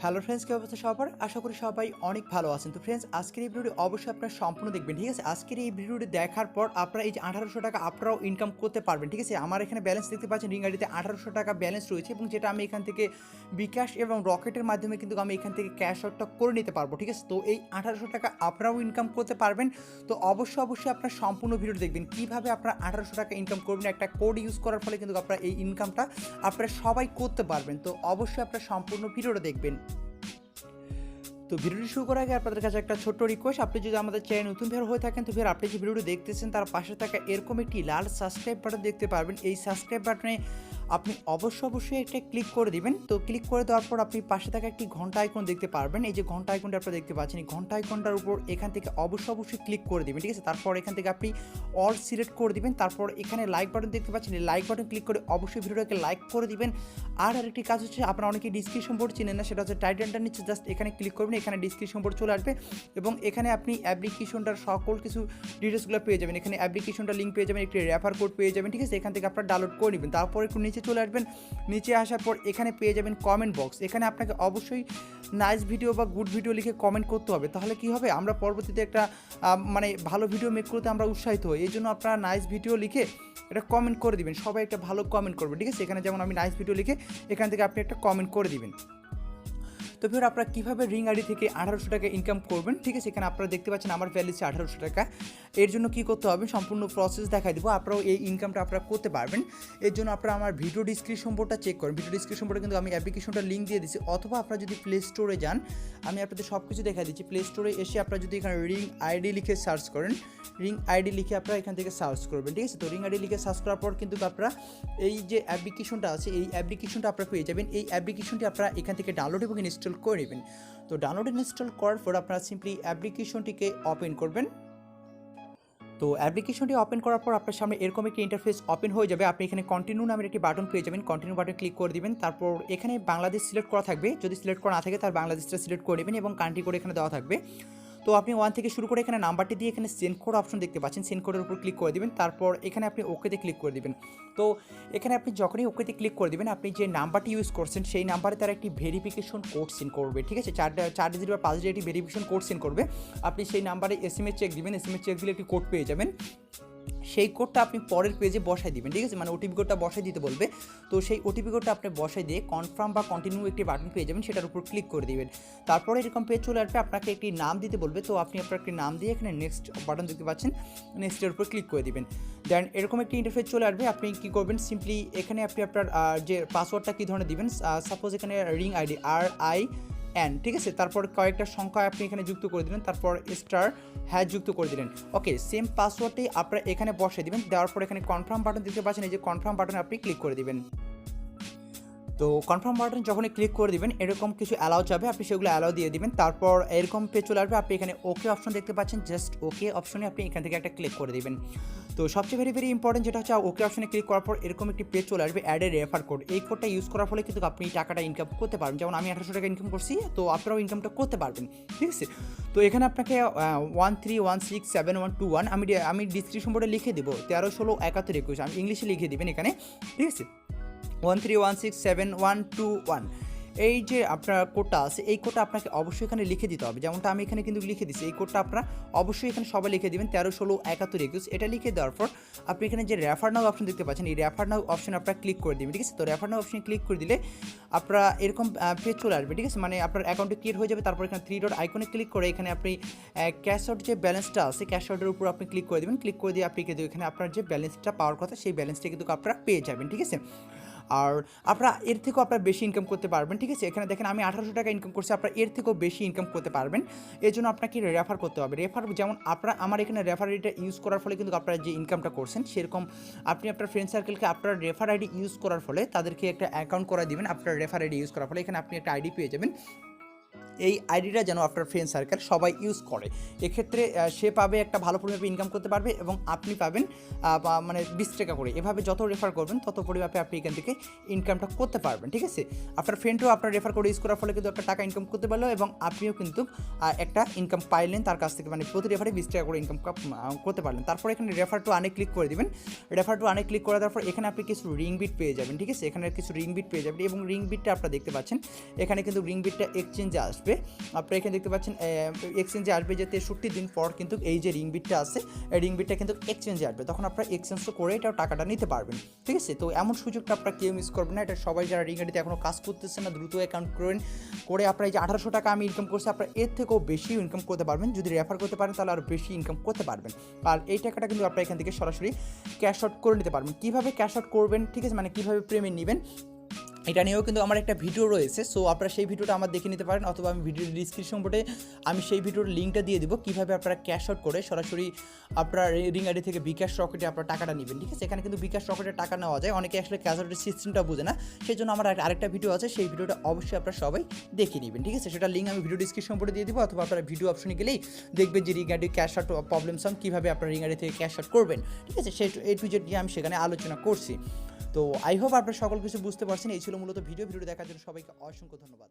Hello friends, কী অবস্থা সবার? আশা করি সবাই অনেক ভালো আছেন। তো ফ্রেন্ডস, আজকের এই ভিডিওটি অবশ্যই আপনারা সম্পূর্ণ দেখবেন, ঠিক আছে? আজকের এই ভিডিওটি দেখার পর আপনারা এই যে 1800 টাকা আপনারাও ইনকাম করতে পারবেন, ঠিক আছে? আমার এখানে ব্যালেন্স দেখতে পাচ্ছেন, রিং আইডিতে 1800 টাকা ব্যালেন্স রয়েছে এবং যেটা আমি এখান থেকে বিকাশ এবং রকেটের মাধ্যমে কিন্তু আমি এখান থেকে ক্যাশ আউটটা করে নিতে পারবো, ঠিক আছে? তো এই 1800 টাকা আপনারাও ইনকাম করতে পারবেন। তো অবশ্যই আপনারা সম্পূর্ণ ভিডিওটি দেখবেন, কীভাবে আপনারা 1800 টাকা ইনকাম করবেন। একটা কোড ইউজ করার ফলে কিন্তু আপনারা এই ইনকামটা আপনারা সবাই করতে পারবেন। তো অবশ্যই আপনারা সম্পূর্ণ ভিডিওটা দেখবেন। তো ভিডিওটি শুরু করার আগে আপনাদের কাছে একটা ছোট্ট রিকোয়েস্ট, আপনি যদি আমাদের চ্যানেল নতুন বের হয়ে থাকেন তো আপনি যে ভিডিওটি দেখতেছেন তার পাশে থাকা এরকম একটি লাল সাবস্ক্রাইব বাটন দেখতে পারবেন। এই সাবস্ক্রাইব বাটনে আপনি অবশ্যই একটা ক্লিক করে দিবেন। তো ক্লিক করে দেওয়ার পর আপনি পাশে থাকা একটি ঘন্টা আইকন দেখতে পারবেন। এই যে ঘন্টা আইকনটা আপনারা দেখতে পাচ্ছেন, এই ঘন্টা আইকনটার উপর এখান থেকে অবশ্যই ক্লিক করে দিবেন, ঠিক আছে? তারপর এখান থেকে আপনি অল সিলেক্ট করে দিবেন। তারপর এখানে লাইক বাটন দেখতে পাচ্ছেন, এই লাইক বাটন ক্লিক করে অবশ্যই ভিডিওটাকে লাইক করে দিবেন। আর আরেকটি কাজ হচ্ছে, আপনারা অনেকে ডিসক্রিপশন বোর্ড চিনেন না, সেটা হচ্ছে টাইটেলটার নিচে জাস্ট এখানে ক্লিক করবেন, এখানে ডিসক্রিপশন বোর্ড চলে আসবে এবং এখানে আপনি অ্যাপ্লিকেশনটার সকল কিছু ডিটেলসগুলো পেয়ে যাবেন। এখানে অ্যাপ্লিকেশনটা লিঙ্ক পেয়ে যাবেন, একটি রেফার কোড পেয়ে যাবেন, ঠিক আছে? এখান থেকে আপনারা ডাউনলোড করে নেবেন। তারপর একটু নিচে চলে আসবেন, নিচে আসার পর এখানে পেয়ে যাবেন কমেন্ট বক্স। এখানে আপনাকে অবশ্যই নাইস ভিডিও বা গুড ভিডিও লিখে কমেন্ট করতে হবে। তাহলে কি হবে, আমরা পরবর্তীতে একটা মানে ভালো ভিডিও মেক করতে আমরা উৎসাহিত হই। এই জন্য আপনারা নাইস ভিডিও লিখে এটা কমেন্ট করে দিবেন, সবাই একটা ভালো কমেন্ট করবে, ঠিক আছে? এখানে যেমন আমি নাইস ভিডিও লিখে এখান থেকে আপনি একটা কমেন্ট করে দিবেন। তো ফির আপনারা কীভাবে রিং আইডি থেকে 1800 টাকা ইনকাম করবেন, ঠিক আছে? এখানে আপনারা দেখতে পাচ্ছেন আমার ব্যালেন্স 1800 টাকা। এর জন্য কী করতে হবে সম্পূর্ণ প্রসেস দেখাই দেবো, আপনারাও এই ইনকামটা আপনারা করতে পারবেন। এর জন্য আপনারা আমার ভিডিও ডিসক্রিপশন বোর্ডটা চেক করেন। ভিডিও ডিসক্রিপশন বোর্ডে কিন্তু আমি অ্যাপ্লিকেশনটা লিঙ্ক দিয়ে দিচ্ছি, অথবা আপনারা যদি প্লে স্টোরে যান, আমি আপনাদের সব কিছু দেখা দিচ্ছি। প্লে স্টোরে এসে আপনারা যদি এখানে রিং আইডি লিখে সার্চ করেন, রিং আইডি লিখে আপনারা এখান থেকে সার্চ করবেন, ঠিক আছে? তো রিং আইডি লিখে সার্চ করার পর কিন্তু আপনারা এই যে অ্যাপ্লিকেশনটা আছে, এই অ্যাপ্লিকেশনটা আপনারা পেয়ে যাবেন। এই অ্যাপ্লিকেশনটি আপনারা এখান থেকে ডাউনলোড এবং ইনস্টল করে নেবেন। তো ডাউনলোড ইনস্টল করার পর আপনারা সিম্পলি অ্যাপ্লিকেশনটিকে ওপেন করবেন। তো অ্যাপ্লিকেশনটি ওপেন করার পর আপনার সামনে এরকম একটি ইন্টারফেস ওপেন হয়ে যাবে। আপনি এখানে কন্টিনিউ নামের একটি বাটন পেয়ে যাবেন, কন্টিনিউ বাটন ক্লিক করে দিবেন। তারপর এখানে বাংলাদেশ সিলেক্ট করা থাকবে, যদি সিলেক্ট করা না থাকে তার বাংলাদেশটা সিলেক্ট করে নেবেন এবং কান্ট্রি কোড এখানে দেওয়া থাকবে। তো আপনি 1 থেকে শুরু করে এখানে নাম্বারটি দিয়ে এখানে সেন্ড কোড অপশন দেখতে পাচ্ছেন, সেন্ড কোডের উপর ক্লিক করে দিবেন। তারপর এখানে আপনি ওকেতে ক্লিক করে দিবেন। তো এখানে আপনি যখনই ওকেতে ক্লিক করে দিবেন, আপনি যে নাম্বারটি ইউজ করছেন সেই নাম্বারে তারা একটি ভেরিফিকেশন কোড সেন্ড করবে, ঠিক আছে? 4 ডিজিট বা 5 ডিজিট একটি ভেরিফিকেশন কোড সেন্ড করবে। আপনি সেই নাম্বারে এসএমএস চেক দিবেন, এসএমএস চেক দিলে একটি কোড পেয়ে যাবেন। সেই কোডটা আপনি পরের পেজে বসাই দিবেন, ঠিক আছে? মানে ওটিপি কোডটা বসাই দিতে বলবে। তো সেই ওটিপি কোডটা আপনি বসাই দিয়ে কনফার্ম বা কন্টিনিউ একটি বাটন পেয়ে যাবেন, সেটার উপর ক্লিক করে দিবেন। তারপরে এরকম পেজ চলে আসবে, আপনাকে একটি নাম দিতে বলবে। তো আপনি আপনার একটি নাম দিয়ে এখানে নেক্সট বাটন দেখতে পাচ্ছেন, নেক্সটের উপর ক্লিক করে দিবেন। দেন এরকম একটি ইন্টারফেস চলে আসবে। আপনি কী করবেন, সিম্পলি এখানে আপনি আপনার যে পাসওয়ার্ডটা কী ধরনের দিবেন, সাপোজ এখানে রিং আইডি RIN, ঠিক আছে? তারপর কয়েকটা সংখ্যা আপনি এখানে যুক্ত করে দিলেন, তারপর স্টার যুক্ত করে দিলেন। ওকে, সেম পাসওয়ার্ডটি আপনারা এখানে বসিয়ে দিবেন। দেওয়ার পর এখানে কনফার্ম বাটন দেখতে পাচ্ছেন, এই যে কনফার্ম বাটনে আপনি ক্লিক করে দিবেন। তো কনফার্ম বাটন যখনই ক্লিক করে দিবেন, এরকম কিছু অ্যালাউ যাবে, আপনি সেগুলো অ্যালাউ দিয়ে দিবেন। তারপর এরকম পেজ চলে আসবে, আপনি এখানে ওকে অপশন দেখতে পাচ্ছেন, জাস্ট ওকে অপশনে আপনি এখান থেকে একটা ক্লিক করে দিবেন। তো সবচেয়ে ভেরি ইম্পর্টেন্ট যেটা হচ্ছে, ওকে অপশনে ক্লিক করার পর এরকম একটি পেজ চলে আসবে, অ্যাড এ রেফার কোড। এই কোডটা ইউজ করার ফলে কিন্তু আপনি টাকাটা ইনকাম করতে পারবেন। যেমন আমি 1800 টাকা ইনকাম করছি, তো আপনারাও ইনকামটা করতে পারবেন, ঠিক আছে? তো এখানে আপনাকে 13167121 আমি ডিসক্রিপশন বোর্ডে লিখে দেবো 13 16 71 21, আমি ইংলিশে লিখে দেবেন এখানে, ঠিক আছে? 13167121, এই যে আপনার কোডটা আছে, এই কোডটা আপনাকে অবশ্যই এখানে লিখে দিতে হবে। যেমনটা আমি এখানে কিন্তু লিখে দিচ্ছি, এই কোডটা আপনারা অবশ্যই এখানে সবাই লিখে দিবেন, 13 16 71 21। এটা লিখে দেওয়ার পর আপনি এখানে যে রেফার নাও অপশন দেখতে পাচ্ছেন, এই রেফার নাও অপশন আপনারা ক্লিক করে দিবেন, ঠিক আছে? তো রেফার নাও অপশনে ক্লিক করে দিলে আপনারা এরকম পেজ চলে আসবে, ঠিক আছে? মানে আপনার অ্যাকাউন্টে ক্রিয়েট হয়ে যাবে। তারপর এখানে 3 ডট আইকনে ক্লিক করে এখানে আপনি ক্যাশ আউট যে ব্যালেন্সটা আছে, ক্যাশ আউটের উপর আপনি ক্লিক করে দেবেন। ক্লিক করে দিয়ে আপনি কিন্তু এখানে আপনার যে ব্যালেন্সটা পাওয়ার কথা, সেই ব্যালেন্সটা কিন্তু আপনারা পেয়ে যাবেন, ঠিক আছে? আর আপনারা এর থেকেও আপনারা বেশি ইনকাম করতে পারবেন, ঠিক আছে? এখানে দেখেন আমি 1800 টাকা ইনকাম করছি, আপনারা এর থেকেও বেশি ইনকাম করতে পারবেন। এর জন্য আপনাকে রেফার করতে হবে। রেফার যেমন আপনারা আমার এখানে রেফার আইডিটা ইউজ করার ফলে কিন্তু আপনারা যে ইনকামটা করছেন, সেরকম আপনি আপনার ফ্রেন্ড সার্কেলকে আপনার রেফার আইডি ইউজ করার ফলে তাদেরকে একটা অ্যাকাউন্ট করে দিবেন। আপনার রেফার আইডি ইউজ করার ফলে এখানে আপনি একটা আইডি পেয়ে যাবেন। এই আইডিটা যেন আপনার ফ্রেন্ড সার্কেল সবাই ইউজ করে। এক্ষেত্রে সে পাবে একটা ভালো পরিমাপে ইনকাম করতে পারবে এবং আপনি পাবেন মানে 20 টাকা করে। এভাবে যত রেফার করবেন তত পরিমাপে আপনি এখান থেকে ইনকামটা করতে পারবেন, ঠিক আছে? আপনার ফ্রেন্ডও আপনার রেফার করে ইউজ করার ফলে কিন্তু একটা টাকা ইনকাম করতে পারলো এবং আপনিও কিন্তু একটা ইনকাম পাইলেন তার কাছ থেকে, মানে প্রতি রেফারে 20 টাকা করে ইনকাম করতে পারলেন। তারপর এখানে রেফার টু আনে ক্লিক করে দিবেন। রেফার টু আনে ক্লিক করে দেওয়ার পর এখানে আপনি কিছু রিং বিট পেয়ে যাবেন, ঠিক আছে? এখানে কিছু রিং বিট পেয়ে যাবেন এবং রিং বিটটা আপনারা দেখতে পাচ্ছেন এখানে কিন্তু রিং বিটটা এক্সচেঞ্জে আসবে। আপনারা এখানে দেখতে পাচ্ছেন এক্সচেঞ্জে আসবে যে 63 দিন পর কিন্তু এই যে রিং বিটটা আছে এই রিং বিটটা কিন্তু এক্সচেঞ্জে আসবে, তখন আপনারা এক্সচেঞ্জ করে এটাও টাকাটা নিতে পারবেন, ঠিক আছে? তো এমন সুযোগটা আপনারা কেউ মিস করবেন না। এটা সবাই যারা রিং আইডিতে এখনও কাজ করতেছেন না দ্রুত অ্যাকাউন্ট করে আপনারা এই যে 1800 টাকা আমি ইনকাম করছি আপনারা এর থেকেও বেশি ইনকাম করতে পারবেন। যদি রেফার করতে পারেন তাহলে আরও বেশি ইনকাম করতে পারবেন। আর এই টাকাটা কিন্তু আপনারা এখান থেকে সরাসরি ক্যাশ আউট করে নিতে পারবেন। কীভাবে ক্যাশ আউট করবেন, ঠিক আছে, মানে কীভাবে পেমেন্ট নেবেন এটা নিয়েও কিন্তু আমার একটা ভিডিও রয়েছে। সো আপনারা সেই ভিডিওটা আমার দেখে নিতে পারেন, অথবা আমি ভিডিওর ডিসক্রিপশন বোর্ডে আমি সেই ভিডিওর লিঙ্কটা দিয়ে দিব কীভাবে আপনারা ক্যাশ আউট করে সরাসরি আপনার রিং আইডি থেকে বিকাশ রকেটে আপনার টাকাটা নেবেন, ঠিক আছে? এখানে কিন্তু বিকাশ রকেটে টাকা নেওয়া যায়, অনেকে আসলে ক্যাশ আউটের সিস্টেমটা বোঝে না, সেই জন্য আমার আরেকটা ভিডিও আছে, সেই ভিডিওটা অবশ্যই আপনারা সবাই দেখে নেবেন, ঠিক আছে? সেটা লিঙ্ক আমি ভিডিও ডিসক্রিপশন বোর্ডে দিয়ে দিব, অথবা আপনারা ভিডিও অপশনে গেলেই দেখবেন যে ring ID cash out problem সম কীভাবে আপনার রিং আইডি থেকে ক্যাশ আউট করবেন, ঠিক আছে? সেই A to Z নিয়ে আমি সেখানে আলোচনা করছি। তো আই হোপ আপনারা সকল কিছু বুঝতে পারছেন। এই ছিল মূলত ভিডিওটি দেখার জন্য সবাইকে অসংখ্য ধন্যবাদ।